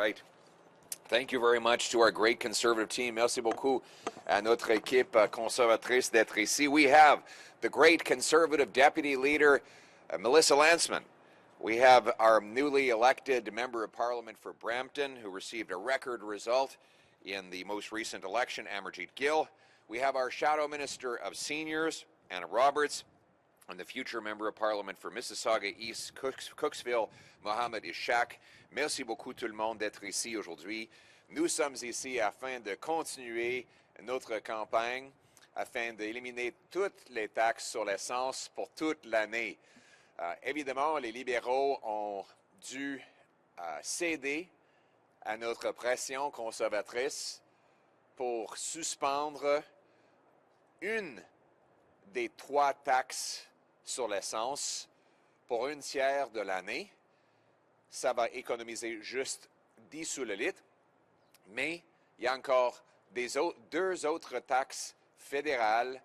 right. Thank you very much to our great conservative team. Merci beaucoup à notre équipe conservatrice d'être ici. We have the great conservative deputy leader, Melissa Landsman. We have our newly elected member of parliament for Brampton, who received a record result in the most recent election, Amarjeet Gill. We have our shadow minister of seniors, Anna Roberts, and the future member of parliament for Mississauga East, Cooksville, Mohamed Ishaq. Merci beaucoup tout le monde d'être ici aujourd'hui. Nous sommes ici afin de continuer notre campagne, afin d'éliminer toutes les taxes sur l'essence pour toute l'année. Évidemment, les libéraux ont dû céder à notre pression conservatrice pour suspendre une des 3 taxes sur l'essence pour 1/3 de l'année. Ça va économiser juste 10 sous le litre, mais il y a encore 2 autres taxes fédérales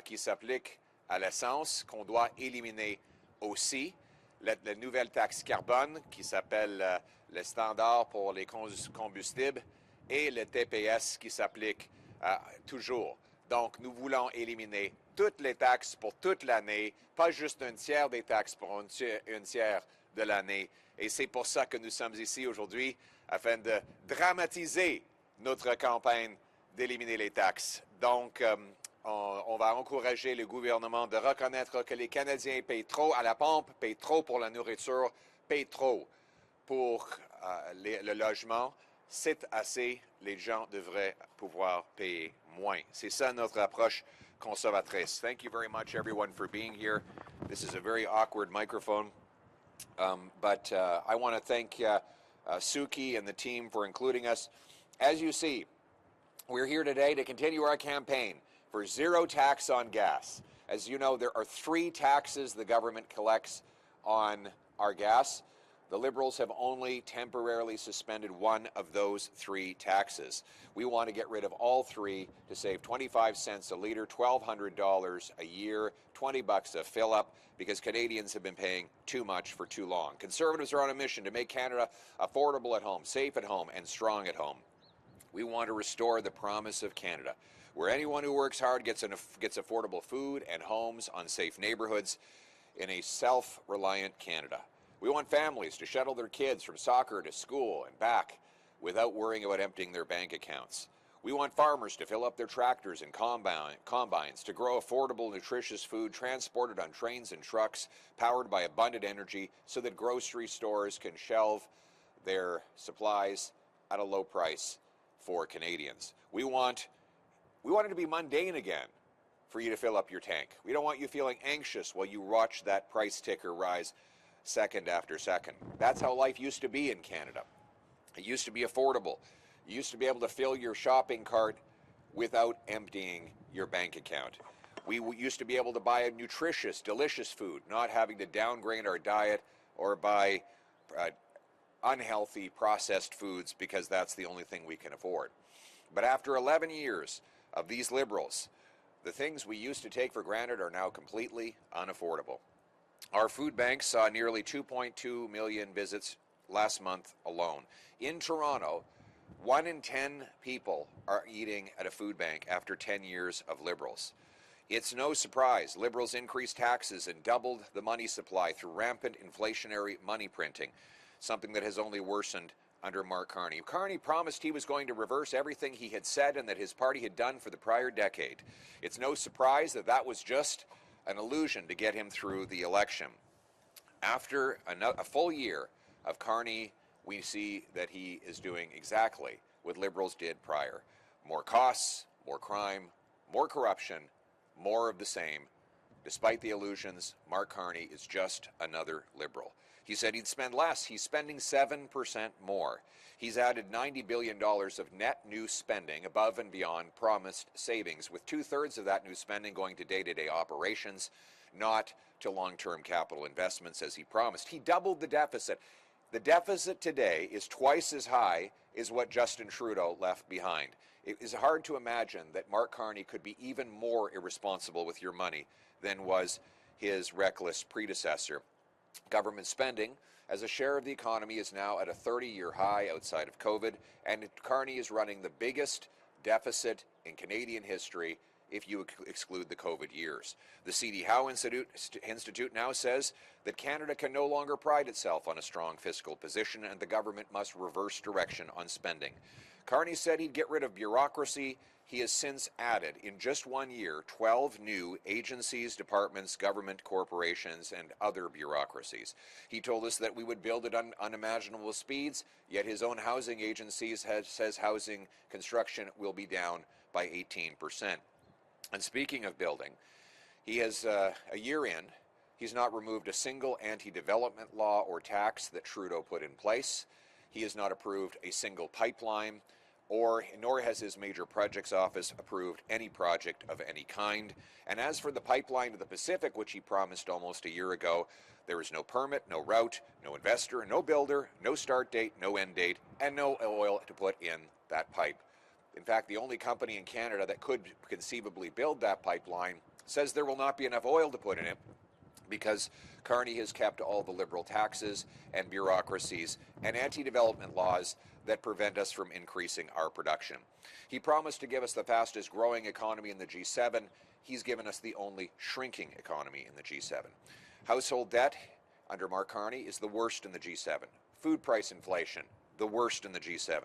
qui s'appliquent à l'essence qu'on doit éliminer aussi. La nouvelle taxe carbone qui s'appelle le standard pour les combustibles et le TPS qui s'applique toujours. Donc, nous voulons éliminer toutes les taxes pour toute l'année, pas juste 1/3 des taxes pour 1/3 de l'année. Et c'est pour ça que nous sommes ici aujourd'hui, afin de dramatiser notre campagne d'éliminer les taxes. Donc, on va encourager le gouvernement de reconnaître que les Canadiens payent trop à la pompe, payent trop pour la nourriture, payent trop pour le logement. C'est assez, les gens devraient pouvoir payer moins. C'est ça notre approche conservatrice. Thank you very much, everyone, for being here. This is a very awkward microphone, but I want to thank Suki and the team for including us. As you see, we're here today to continue our campaign for zero tax on gas. As you know, there are 3 taxes the government collects on our gas. The Liberals have only temporarily suspended one of those 3 taxes. We want to get rid of all 3 to save 25 cents a litre, $1,200 a year, $20 a fill-up, because Canadians have been paying too much for too long. Conservatives are on a mission to make Canada affordable at home, safe at home, and strong at home. We want to restore the promise of Canada, where anyone who works hard gets affordable food and homes on safe neighborhoods in a self-reliant Canada. We want families to shuttle their kids from soccer to school and back without worrying about emptying their bank accounts. We want farmers to fill up their tractors and combines to grow affordable, nutritious food transported on trains and trucks powered by abundant energy so that grocery stores can shelve their supplies at a low price for Canadians. We want it to be mundane again for you to fill up your tank. We don't want you feeling anxious while you watch that price ticker rise second after second. That's how life used to be in Canada. It used to be affordable. You used to be able to fill your shopping cart without emptying your bank account. We used to be able to buy nutritious, delicious food, not having to downgrade our diet or buy unhealthy processed foods because that's the only thing we can afford. But after 11 years of these Liberals, the things we used to take for granted are now completely unaffordable. Our food banks saw nearly 2.2 million visits last month alone. In Toronto, 1 in 10 people are eating at a food bank after 10 years of Liberals. It's no surprise Liberals increased taxes and doubled the money supply through rampant inflationary money printing, something that has only worsened under Mark Carney. Carney promised he was going to reverse everything he had said and that his party had done for the prior decade. It's no surprise that that was just an illusion to get him through the election. After a full year of Carney, we see that he is doing exactly what Liberals did prior. More costs, more crime, more corruption, more of the same. Despite the illusions, Mark Carney is just another Liberal. He said he'd spend less. He's spending 7% more. He's added $90 billion of net new spending above and beyond promised savings, with 2/3 of that new spending going to day-to-day operations, not to long-term capital investments as he promised. He doubled the deficit. The deficit today is twice as high as what Justin Trudeau left behind. It is hard to imagine that Mark Carney could be even more irresponsible with your money than was his reckless predecessor. Government spending as a share of the economy is now at a 30-year high outside of COVID, and Carney is running the biggest deficit in Canadian history if you exclude the COVID years. The C.D. Howe Institute now says that Canada can no longer pride itself on a strong fiscal position and the government must reverse direction on spending. Carney said he'd get rid of bureaucracy. He has since added, in just 1 year, 12 new agencies, departments, government corporations, and other bureaucracies. He told us that we would build at unimaginable speeds, yet his own housing agencies says housing construction will be down by 18%. And speaking of building, he has, a year in, he's not removed a single anti-development law or tax that Trudeau put in place. He has not approved a single pipeline, nor has his major projects office approved any project of any kind. And as for the pipeline to the Pacific, which he promised almost a year ago, there is no permit, no route, no investor, no builder, no start date, no end date, and no oil to put in that pipe. In fact, the only company in Canada that could conceivably build that pipeline says there will not be enough oil to put in it because Carney has kept all the liberal taxes and bureaucracies and anti-development laws that prevent us from increasing our production. He promised to give us the fastest growing economy in the G7. He's given us the only shrinking economy in the G7. Household debt under Mark Carney is the worst in the G7. Food price inflation, the worst in the G7.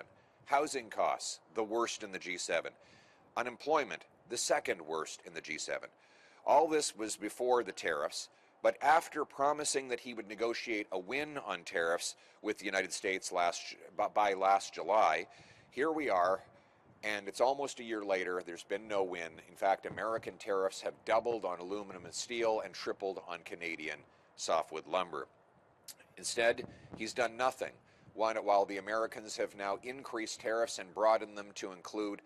Housing costs, the worst in the G7. Unemployment, the second worst in the G7. All this was before the tariffs, but after promising that he would negotiate a win on tariffs with the United States by last July, here we are, and it's almost a year later. There's been no win. In fact, American tariffs have doubled on aluminum and steel and tripled on Canadian softwood lumber. Instead, he's done nothing. While the Americans have now increased tariffs and broadened them to include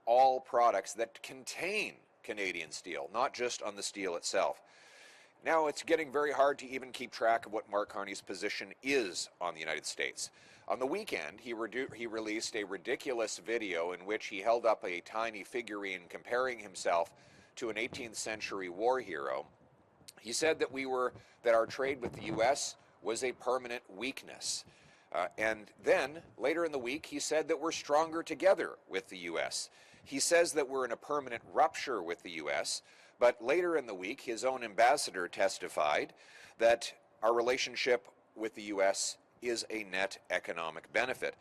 all products that contain Canadian steel, not just on the steel itself. Now it's getting very hard to even keep track of what Mark Carney's position is on the United States. On the weekend, he released a ridiculous video in which he held up a tiny figurine comparing himself to an 18th century war hero. He said that our trade with the U.S. was a permanent weakness. And then, later in the week, he said that we're stronger together with the U.S. He says that we're in a permanent rupture with the U.S., but later in the week, his own ambassador testified that our relationship with the U.S. is a net economic benefit.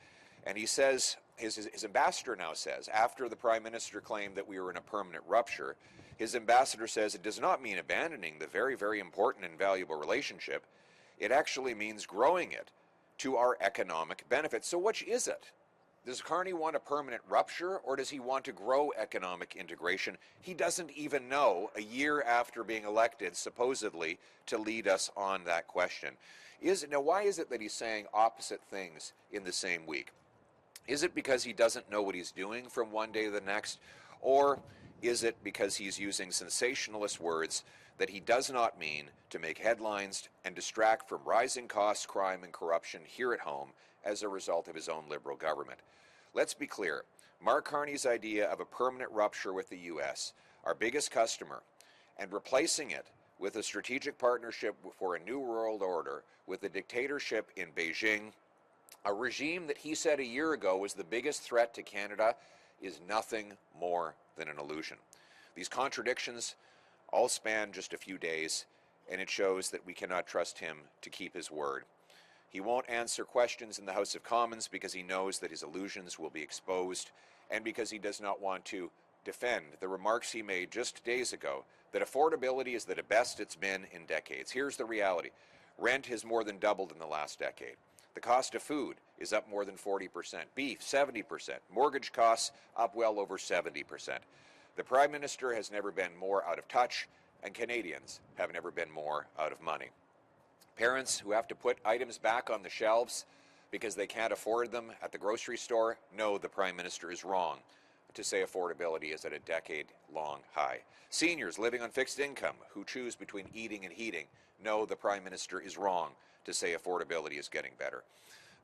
And he says, his ambassador now says, after the Prime Minister claimed that we were in a permanent rupture, his ambassador says it does not mean abandoning the very, very important and valuable relationship. It actually means growing it to our economic benefit. So which is it? Does Carney want a permanent rupture, or does he want to grow economic integration? He doesn't even know, a year after being elected, supposedly, to lead us on that question. Now, why is it that he's saying opposite things in the same week? Is it because he doesn't know what he's doing from one day to the next? Or is it because he's using sensationalist words that he does not mean to make headlines and distract from rising costs, crime, and corruption here at home as a result of his own Liberal government? Let's be clear. Mark Carney's idea of a permanent rupture with the U.S., our biggest customer, and replacing it with a strategic partnership for a new world order with a dictatorship in Beijing, a regime that he said a year ago was the biggest threat to Canada, is nothing more than an illusion. These contradictions all span just a few days, and it shows that we cannot trust him to keep his word. He won't answer questions in the House of Commons because he knows that his illusions will be exposed, and because he does not want to defend the remarks he made just days ago that affordability is the best it's been in decades. Here's the reality. Rent has more than doubled in the last decade. The cost of food is up more than 40%. Beef, 70%. Mortgage costs up well over 70%. The Prime Minister has never been more out of touch, and Canadians have never been more out of money. Parents who have to put items back on the shelves because they can't afford them at the grocery store know the Prime Minister is wrong to say affordability is at a decade-long high. Seniors living on fixed income who choose between eating and heating know the Prime Minister is wrong to say affordability is getting better.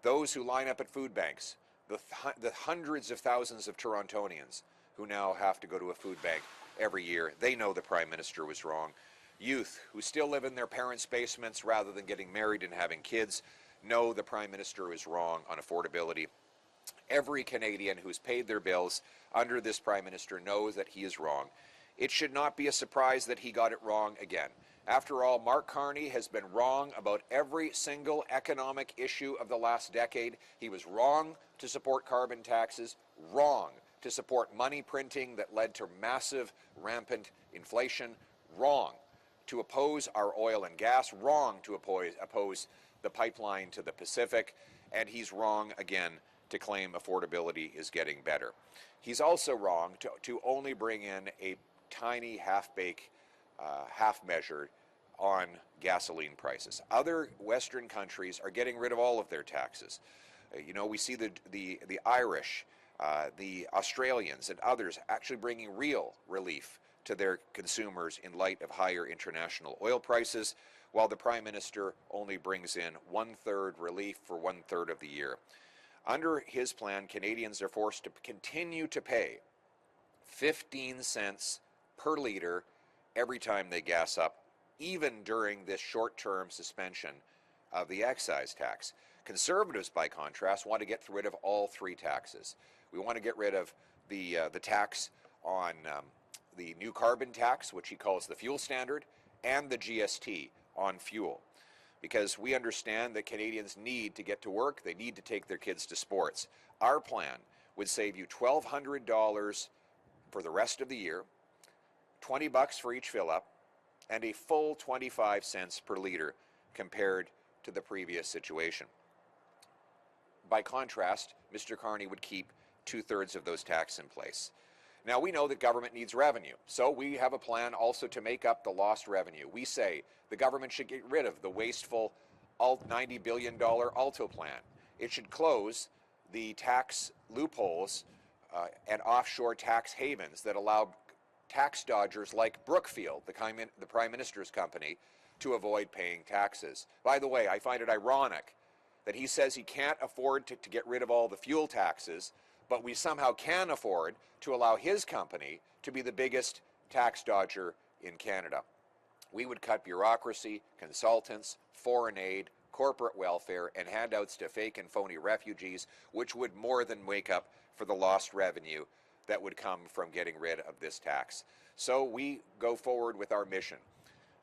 Those who line up at food banks, the hundreds of thousands of Torontonians who now have to go to a food bank every year, they know the Prime Minister was wrong. Youth who still live in their parents' basements rather than getting married and having kids No, the Prime Minister is wrong on affordability. Every Canadian who's paid their bills under this Prime Minister knows that he is wrong. It should not be a surprise that he got it wrong again. After all, Mark Carney has been wrong about every single economic issue of the last decade. He was wrong to support carbon taxes, wrong to support money printing that led to massive, rampant inflation, wrong to oppose our oil and gas, wrong to oppose the pipeline to the Pacific, and he's wrong again to claim affordability is getting better. He's also wrong to only bring in a tiny half-bake, half-measure on gasoline prices. Other Western countries are getting rid of all of their taxes. You know, we see the Irish, the Australians, and others actually bringing real relief to their consumers in light of higher international oil prices, while the Prime Minister only brings in 1/3 relief for 1/3 of the year. Under his plan, Canadians are forced to continue to pay 15 cents per litre every time they gas up, even during this short-term suspension of the excise tax. Conservatives, by contrast, want to get rid of all three taxes. We want to get rid of the tax on the new carbon tax, which he calls the fuel standard, and the GST on fuel, because we understand that Canadians need to get to work, they need to take their kids to sports. Our plan would save you $1,200 for the rest of the year, $20 for each fill-up, and a full 25 cents per litre compared to the previous situation. By contrast, Mr. Carney would keep 2/3 of those taxes in place. Now, we know that government needs revenue, so we have a plan also to make up the lost revenue. We say the government should get rid of the wasteful $90 billion ALTO plan. It should close the tax loopholes and offshore tax havens that allow tax dodgers like Brookfield, the Prime Minister's company, to avoid paying taxes. By the way, I find it ironic that he says he can't afford to get rid of all the fuel taxes, but we somehow can afford to allow his company to be the biggest tax dodger in Canada. We would cut bureaucracy, consultants, foreign aid, corporate welfare, and handouts to fake and phony refugees, which would more than make up for the lost revenue that would come from getting rid of this tax. So we go forward with our mission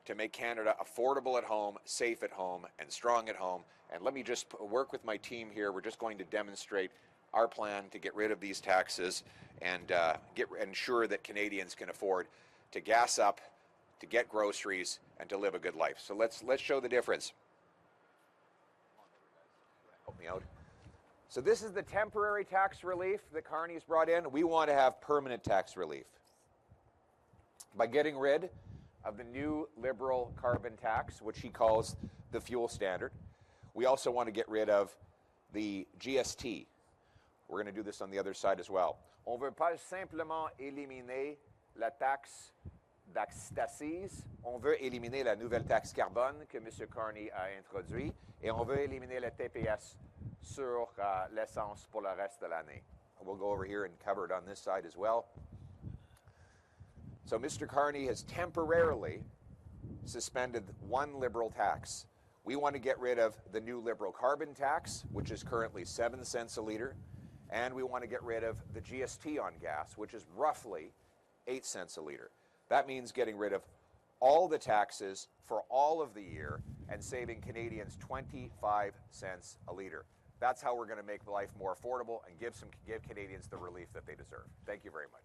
to make Canada affordable at home, safe at home, and strong at home. And let me just work with my team here. We're just going to demonstrate our plan to get rid of these taxes and ensure that Canadians can afford to gas up, to get groceries, and to live a good life. So let's show the difference. Help me out. So this is the temporary tax relief that Carney's brought in. We want to have permanent tax relief by getting rid of the new Liberal carbon tax, which he calls the fuel standard. We also want to get rid of the GST. We're going to do this on the other side as well. On veut pas simplement éliminer la taxe d'accise. On veut éliminer la nouvelle taxe carbone que M. Carney a introduite. Et on veut éliminer le TPS sur l'essence pour le reste de l'année. We'll go over here and cover it on this side as well. So Mr. Carney has temporarily suspended one Liberal tax. We want to get rid of the new Liberal carbon tax, which is currently 7 cents a litre, and we want to get rid of the GST on gas, which is roughly 8 cents a litre. That means getting rid of all the taxes for all of the year and saving Canadians 25 cents a litre. That's how we're going to make life more affordable and give Canadians the relief that they deserve. Thank you very much.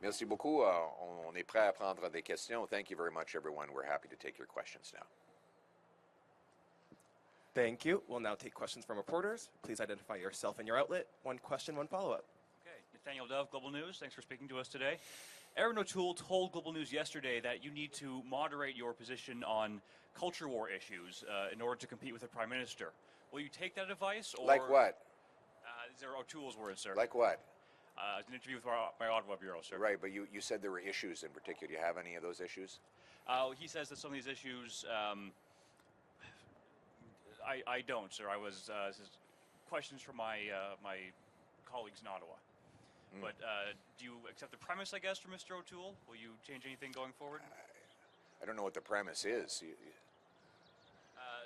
Merci beaucoup. On est prêt à prendre des questions. Thank you very much, everyone. We're happy to take your questions now. Thank you. We'll now take questions from reporters. Please identify yourself and your outlet. One question, one follow-up. Okay. Nathaniel Dove, Global News. Thanks for speaking to us today. Erin O'Toole told Global News yesterday that you need to moderate your position on culture war issues in order to compete with the Prime Minister. Will you take that advice? Or, like what? These are O'Toole's words, sir. Like what? An interview with my Ottawa bureau, sir. Right, but you said there were issues in particular. Do you have any of those issues? He says that some of these issues, I don't, sir. I was questions from my colleagues in Ottawa. But do you accept the premise, I guess, from Mr. O'Toole? Will you change anything going forward? I don't know what the premise is.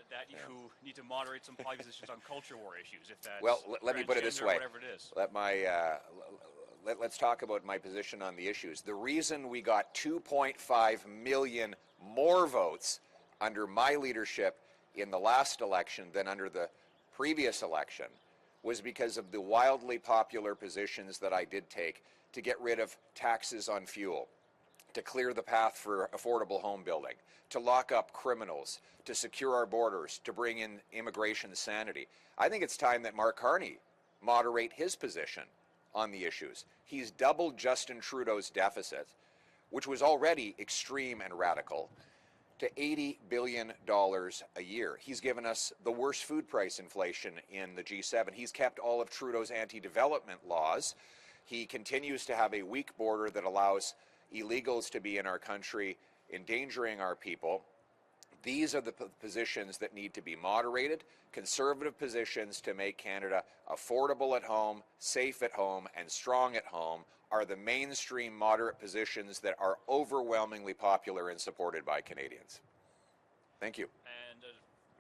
that you need to moderate some positions on culture war issues, if that's Well, let me put it this way. whatever it is. Let's talk about my position on the issues. The reason we got 2.5 million more votes under my leadership in the last election than under the previous election was because of the wildly popular positions that I did take to get rid of taxes on fuel, to clear the path for affordable home building, to lock up criminals, to secure our borders, to bring in immigration sanity. I think it's time that Mark Carney moderate his position on the issues. He's doubled Justin Trudeau's deficit, which was already extreme and radical, to $80 billion a year. He's given us the worst food price inflation in the G7. He's kept all of Trudeau's anti-development laws. He continues to have a weak border that allows illegals to be in our country, endangering our people. These are the positions that need to be moderated, conservative positions to make Canada affordable at home, safe at home, and strong at home are the mainstream moderate positions that are overwhelmingly popular and supported by Canadians. Thank you. And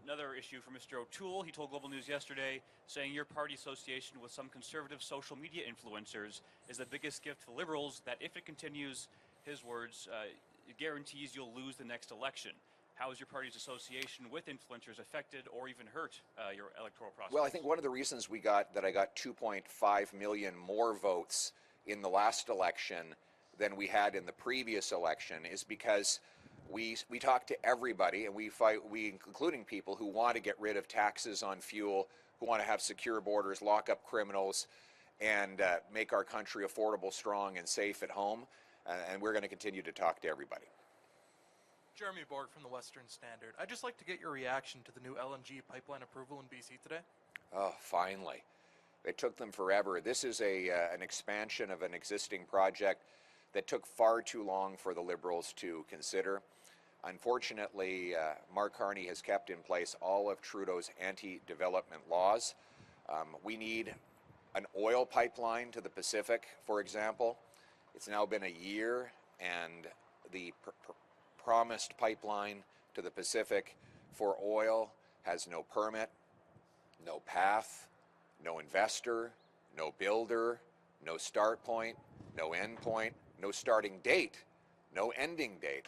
another issue for Mr. O'Toole, he told Global News yesterday, saying your party association with some conservative social media influencers is the biggest gift to Liberals, that if it continues, his words, it guarantees you'll lose the next election. How is your party's association with influencers affected or even hurt your electoral process? Well, I think one of the reasons I got 2.5 million more votes in the last election than we had in the previous election is because we talk to everybody, and we including people who want to get rid of taxes on fuel, who want to have secure borders, lock up criminals, and make our country affordable, strong, and safe at home. And we're going to continue to talk to everybody. Jeremy Borg from the Western Standard. I'd just like to get your reaction to the new LNG pipeline approval in BC today. Oh, finally. It took them forever. This is an expansion of an existing project that took far too long for the Liberals to consider. Unfortunately, Mark Carney has kept in place all of Trudeau's anti-development laws. We need an oil pipeline to the Pacific, for example. It's now been a year, and the promised pipeline to the Pacific for oil has no permit, no path, no investor, no builder, no start point, no end point, no starting date, no ending date.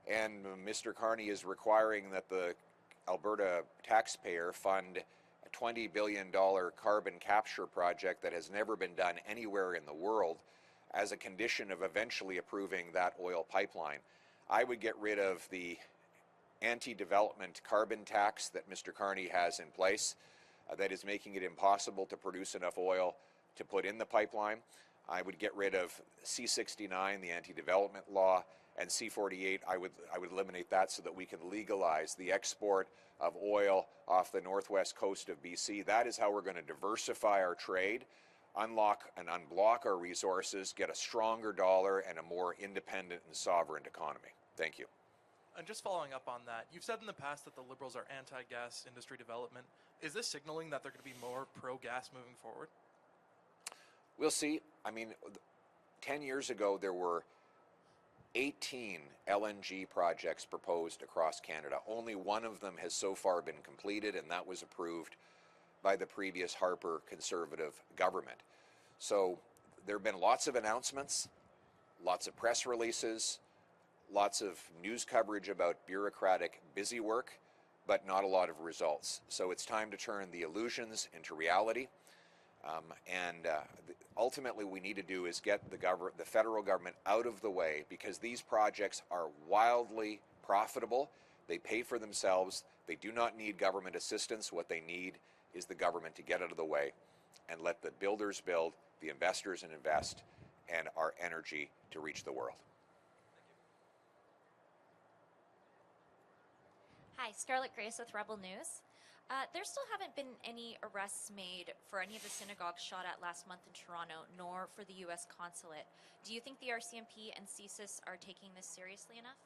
And Mr. Carney is requiring that the Alberta taxpayer fund a $20 billion carbon capture project that has never been done anywhere in the world as a condition of eventually approving that oil pipeline. I would get rid of the anti-development carbon tax that Mr. Carney has in place that is making it impossible to produce enough oil to put in the pipeline. I would get rid of C-69, the anti-development law, and C-48. I would eliminate that so that we can legalize the export of oil off the northwest coast of BC. That is how we're going to diversify our trade, unlock and unblock our resources, get a stronger dollar and a more independent and sovereign economy. Thank you. And just following up on that, you've said in the past that the Liberals are anti-gas industry development. Is this signaling that they're going to be more pro-gas moving forward? We'll see. I mean, 10 years ago, there were 18 LNG projects proposed across Canada. Only one of them has so far been completed, and that was approved by the previous Harper Conservative government. So there have been lots of announcements, lots of press releases, lots of news coverage about bureaucratic busy work, but not a lot of results. So it's time to turn the illusions into reality. Ultimately, what we need to do is get the federal government out of the way, because these projects are wildly profitable. They pay for themselves. They do not need government assistance. What they need is the government to get out of the way and let the builders build, the investors invest, and our energy to reach the world. Hi, Scarlett Grace with Rebel News. There still haven't been any arrests made for any of the synagogues shot at last month in Toronto, nor for the U.S. consulate. Do you think the RCMP and CSIS are taking this seriously enough?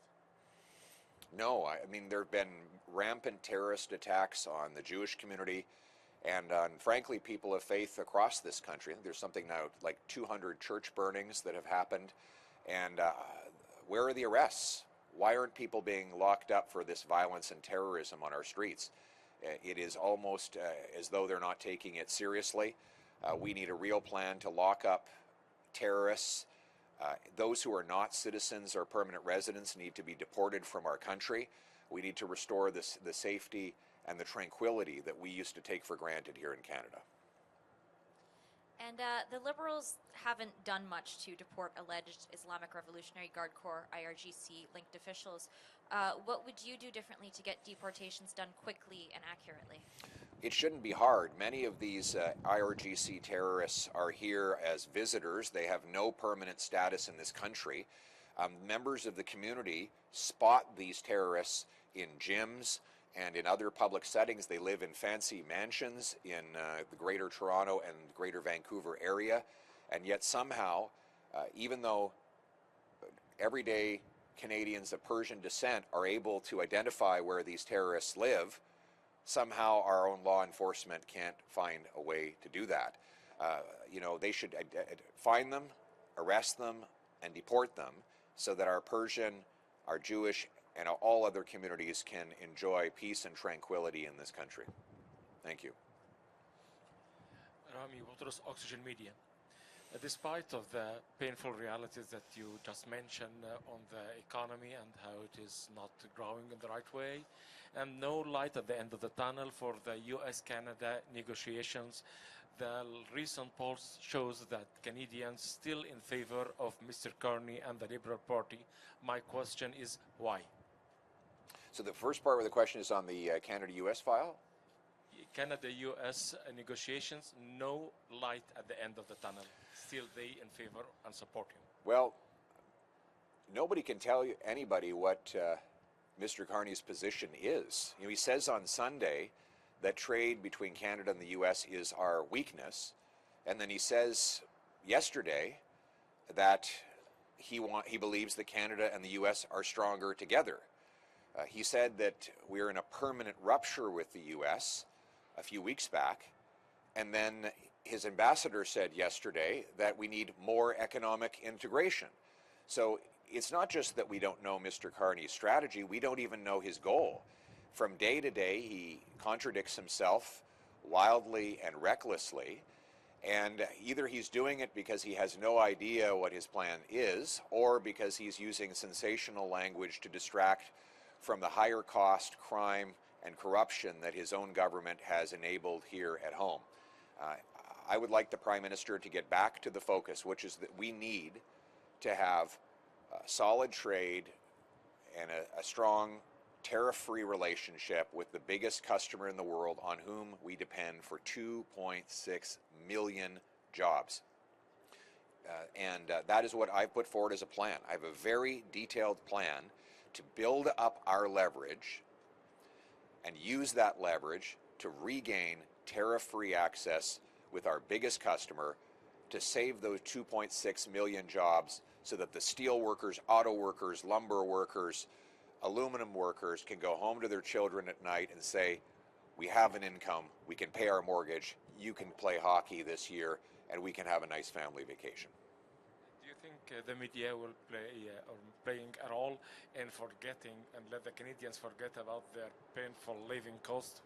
No, I mean, there have been rampant terrorist attacks on the Jewish community and on, frankly, people of faith across this country. I think there's something now like 200 church burnings that have happened. And where are the arrests? Why aren't people being locked up for this violence and terrorism on our streets? It is almost as though they're not taking it seriously. We need a real plan to lock up terrorists. Those who are not citizens or permanent residents need to be deported from our country. We need to restore the safety and the tranquility that we used to take for granted here in Canada. And the Liberals haven't done much to deport alleged Islamic Revolutionary Guard Corps IRGC-linked officials. What would you do differently to get deportations done quickly and accurately? It shouldn't be hard. Many of these IRGC terrorists are here as visitors. They have no permanent status in this country. Members of the community spot these terrorists in gyms and in other public settings. They live in fancy mansions in the Greater Toronto and Greater Vancouver area, and yet somehow, even though everyday Canadians of Persian descent are able to identify where these terrorists live, somehow our own law enforcement can't find a way to do that. They should find them, arrest them, and deport them so that our Persian, our Jewish, and all other communities can enjoy peace and tranquility in this country. Thank you. Rami Boutros, Oxygen Media. Despite of the painful realities that you just mentioned on the economy and how it is not growing in the right way, and no light at the end of the tunnel for the U.S.-Canada negotiations, the recent polls shows that Canadians still in favor of Mr. Carney and the Liberal Party. My question is why? So the first part of the question is on the Canada-U.S. file? Canada-U.S. negotiations, no light at the end of the tunnel. Still they in favor and support him. Well, nobody can tell anybody what Mr. Carney's position is. He says on Sunday that trade between Canada and the U.S. is our weakness, and then he says yesterday that he believes that Canada and the U.S. are stronger together. He said that we're in a permanent rupture with the U.S. a few weeks back, and then his ambassador said yesterday that we need more economic integration. So it's not just that we don't know Mr. Carney's strategy, we don't even know his goal. From day to day, he contradicts himself wildly and recklessly, and either he's doing it because he has no idea what his plan is, or because he's using sensational language to distract from the higher cost crime and corruption that his own government has enabled here at home. I would like the Prime Minister to get back to the focus, which is that we need to have solid trade and a strong tariff-free relationship with the biggest customer in the world on whom we depend for 2.6 million jobs. That is what I put forward as a plan. I have a very detailed plan to build up our leverage and use that leverage to regain tariff-free access with our biggest customer to save those 2.6 million jobs so that the steel workers, auto workers, lumber workers, aluminum workers can go home to their children at night and say, we have an income, we can pay our mortgage, you can play hockey this year, and we can have a nice family vacation. Do you think the media will play or playing a role in forgetting and let the Canadians forget about their painful living cost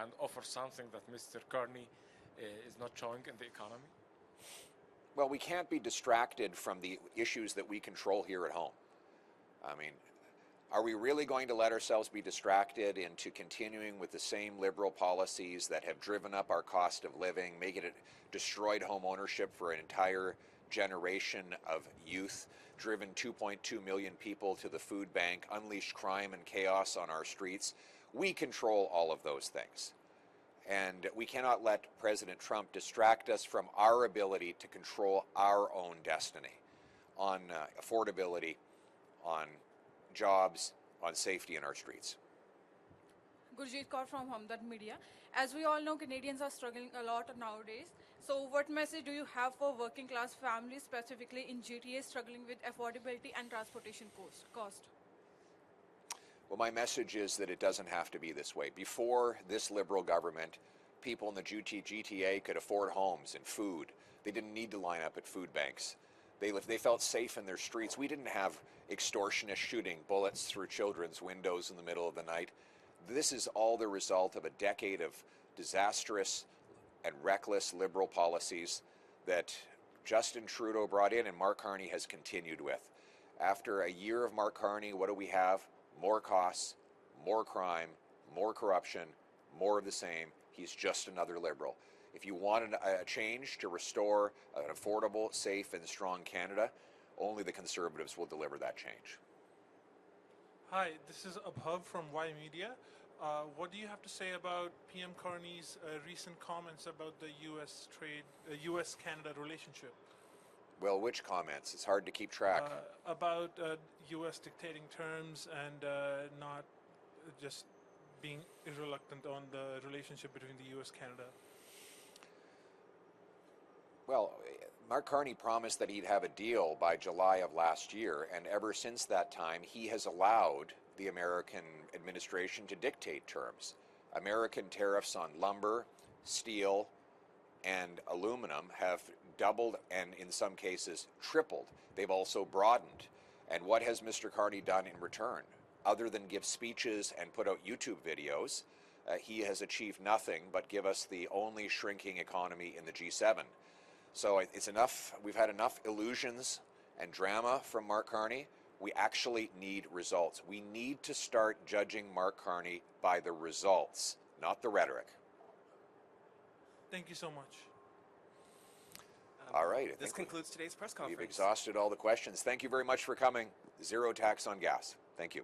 and offer something that Mr. Carney is not showing in the economy? Well, we can't be distracted from the issues that we control here at home. I mean, are we really going to let ourselves be distracted into continuing with the same liberal policies that have driven up our cost of living, making it destroyed home ownership for an entire generation of youth, driven 2.2 million people to the food bank, unleashed crime and chaos on our streets? We control all of those things. And we cannot let President Trump distract us from our ability to control our own destiny on affordability, on jobs, on safety in our streets. Gurjeet Kaur from Hamdard Media. As we all know, Canadians are struggling a lot nowadays. So what message do you have for working class families, specifically in GTA, struggling with affordability and transportation cost? Well, my message is that it doesn't have to be this way. Before this Liberal government, people in the GTA could afford homes and food. They didn't need to line up at food banks. They felt safe in their streets. We didn't have extortionists shooting bullets through children's windows in the middle of the night. This is all the result of a decade of disastrous and reckless Liberal policies that Justin Trudeau brought in and Mark Carney has continued with. After a year of Mark Carney, what do we have? More costs, more crime, more corruption, more of the same. He's just another Liberal. If you want a change to restore an affordable, safe, and strong Canada, only the Conservatives will deliver that change. Hi, this is Abhav from Y Media. What do you have to say about PM Carney's recent comments about the U.S.-Canada relationship? Well, which comments? It's hard to keep track. About U.S. dictating terms and not just being irreluctant on the relationship between the U.S.-Canada. Well, Mark Carney promised that he'd have a deal by July of last year, and ever since that time, he has allowed the American administration to dictate terms. American tariffs on lumber, steel, and aluminum have doubled and in some cases tripled. They've also broadened. And what has Mr. Carney done in return? Other than give speeches and put out YouTube videos, he has achieved nothing but give us the only shrinking economy in the G7. So it's enough. We've had enough illusions and drama from Mark Carney. We actually need results. We need to start judging Mark Carney by the results, not the rhetoric. Thank you so much. All right. This concludes today's press conference. We've exhausted all the questions. Thank you very much for coming. Zero tax on gas. Thank you.